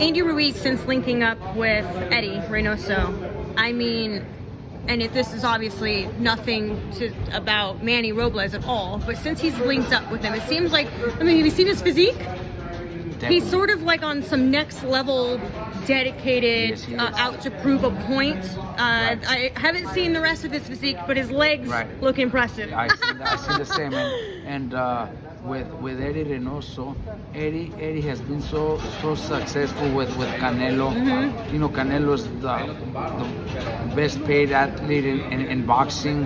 Andy Ruiz, since linking up with Eddie Reynoso, I mean, and this is obviously nothing about Manny Robles at all, but since he's linked up with him, it seems like, I mean, have you seen his physique? Definitely. He's sort of like on some next level, dedicated, Yes, out to prove a point. Right. I haven't seen the rest of his physique, but his legs look impressive. I see the same, and with Eddie Reynoso, Eddie has been so successful with Canelo. Mm-hmm. You know, Canelo's the best paid athlete in boxing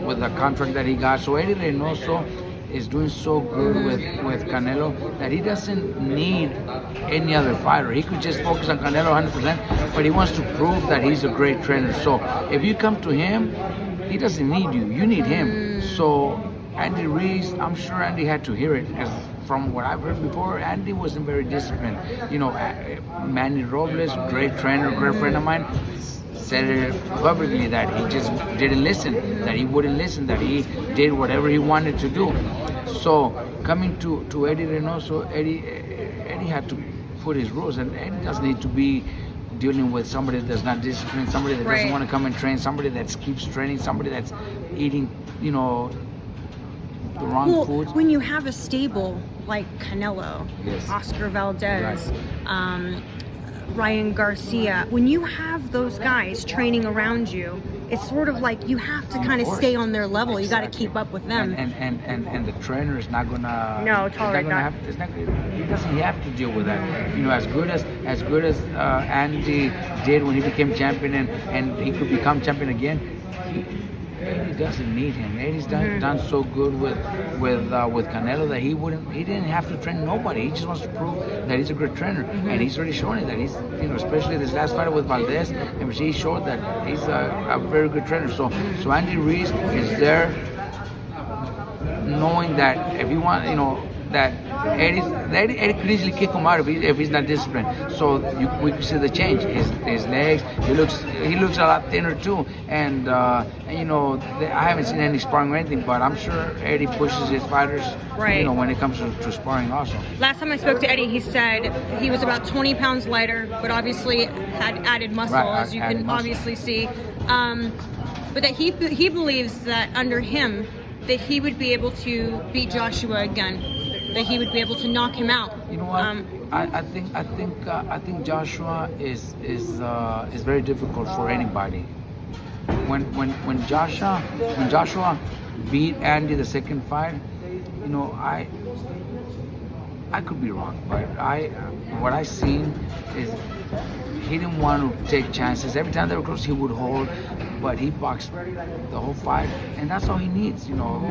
with the contract that he got. So Eddie Reynoso is doing so good with Canelo that he doesn't need any other fighter. He could just focus on Canelo 100%, but he wants to prove that he's a great trainer. So if you come to him, he doesn't need you. You need him. So Andy Ruiz, I'm sure Andy had to hear it, because from what I've heard before, Andy wasn't very disciplined. You know, Manny Robles, great trainer, great friend of mine, said it publicly that he just didn't listen, that he wouldn't listen, that he did whatever he wanted to do. So coming to Eddie Reynoso, Eddie had to put his rules, and Eddie doesn't need to be dealing with somebody that's not disciplined, somebody that doesn't want to come and train, somebody that keeps training, somebody that's eating, you know, the wrong foods. When you have a stable like Canelo, Yes. Oscar Valdez, Ryan Garcia, when you have those guys training around you, it's sort of like you have to kind of stay on their level. Exactly. You got to keep up with them. And the trainer is not gonna. No, tolerate that. He doesn't have to deal with that. You know, as good as Andy did when he became champion, and he could become champion again. Eddie doesn't need him. Eddie's done so good with Canelo that he didn't have to train nobody. He just wants to prove that he's a great trainer, and he's already shown it. That he's, you know, especially this last fight with Valdez, and he showed that he's a very good trainer. So Andy Ruiz is there, knowing that if you want, you know, that Eddie could easily kick him out if he's not disciplined. So we can see the change. His legs, he looks a lot thinner too. And you know, I haven't seen any sparring or anything, but I'm sure Eddie pushes his fighters. Right. You know, when it comes to sparring also. Last time I spoke to Eddie, he said he was about 20 pounds lighter, but obviously had added muscle, as you can obviously see. But that he believes that under him, that he would be able to beat Joshua again, that he would be able to knock him out. You know what? I think Joshua is very difficult for anybody. When Joshua beat Andy the second fight, you know, I could be wrong, but what I seen is he didn't want to take chances. Every time they were close, he would hold, but he boxed the whole fight, and that's all he needs, you know.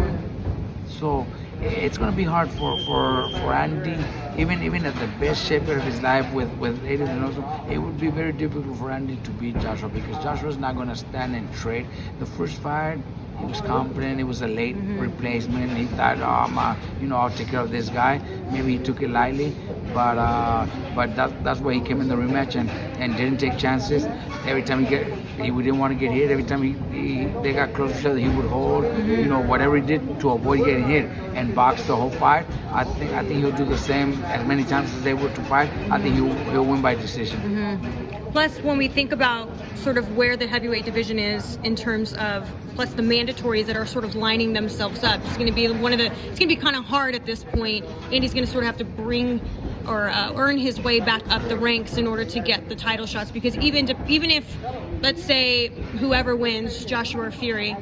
So it's going to be hard for Andy, even at the best shape of his life with Eddie Reynoso. It would be very difficult for Andy to beat Joshua, because Joshua's not going to stand and trade. The first fight, he was confident. It was a late replacement. He thought, I'll take care of this guy. Maybe he took it lightly, but that's why he came in the rematch and didn't take chances. Every time he didn't want to get hit. Every time they got close to each other, he would hold. You know, whatever he did to avoid getting hit, and box the whole fight. I think he'll do the same as many times as they were to fight. I think he'll win by decision. Plus, when we think about sort of where the heavyweight division is in terms of, plus the mandatories that are sort of lining themselves up, it's going to be it's going to be kind of hard at this point. Andy's going to sort of have to bring or earn his way back up the ranks in order to get the title shots, because even if, let's say, whoever wins, Joshua or Fury,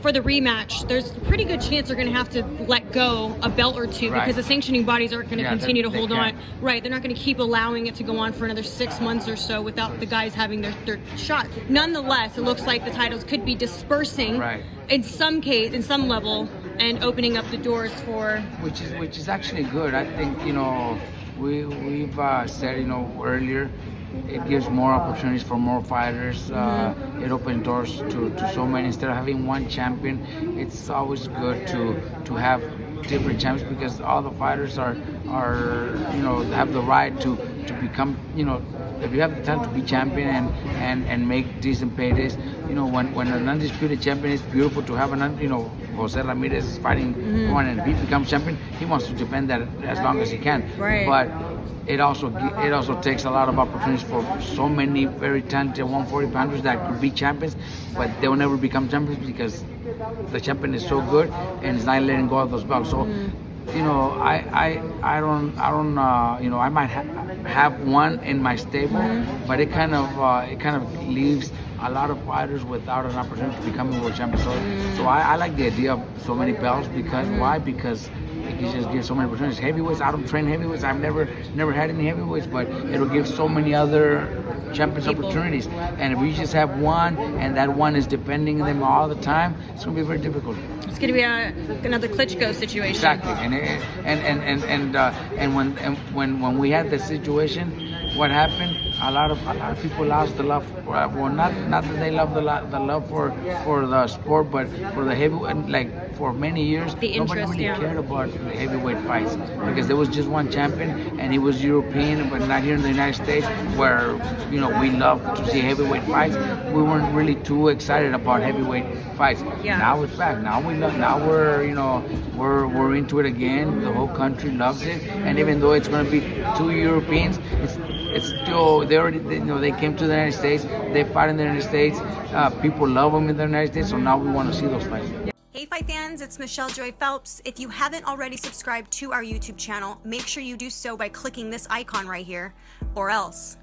for the rematch, there's a pretty good chance they're going to have to let go a belt or two, because the sanctioning bodies aren't going to continue to hold on. Right, they're not going to keep allowing it to go on for another 6 months or so without the guys having their shot. Nonetheless, it looks like the titles could be dispersing in some case, in some level, and opening up the doors for... Which is actually good. I think, you know, we've said, you know, earlier, it gives more opportunities for more fighters. It opens doors to so many. Instead of having one champion, it's always good to have different champions, because all the fighters are you know, have the right to become, you know, if you have the time to be champion and make decent paydays. You know, when an undisputed champion, it's beautiful to have you know, Jose Ramirez is fighting one, and if he becomes champion, he wants to defend that as long as he can. Right. But it also takes a lot of opportunities for so many very talented 140 pounders that could be champions, but they will never become champions because the champion is so good and is not letting go of those belts. So, you know, I don't you know, I might have one in my stable, but it kind of leaves a lot of fighters without an opportunity to become a world champion. So I like the idea of so many belts because why? Because it can just give so many opportunities. Heavyweights, I don't train heavyweights. I've never had any heavyweights, but it'll give so many other champions opportunities. And if we just have one, and that one is defending them all the time, it's gonna be very difficult. It's going to be another Klitschko situation. Exactly, and when we had the situation, what happened? A lot of people lost the love. Well, not that they love the love for the sport, but for the heavyweight. Like for many years, nobody really cared about the heavyweight fights because there was just one champion, and he was European, but not here in the United States, where you know we love to see heavyweight fights. We weren't really too excited about heavyweight fights. Yeah. Now it's back. Now we're you know we're into it again. The whole country loves it, and even though it's going to be two Europeans, it's still they came to the United States. They fight in the United States. People love them in the United States. So now we want to see those fights. Hey Fight fans, it's Michelle Joy Phelps. If you haven't already subscribed to our YouTube channel, make sure you do so by clicking this icon right here, or else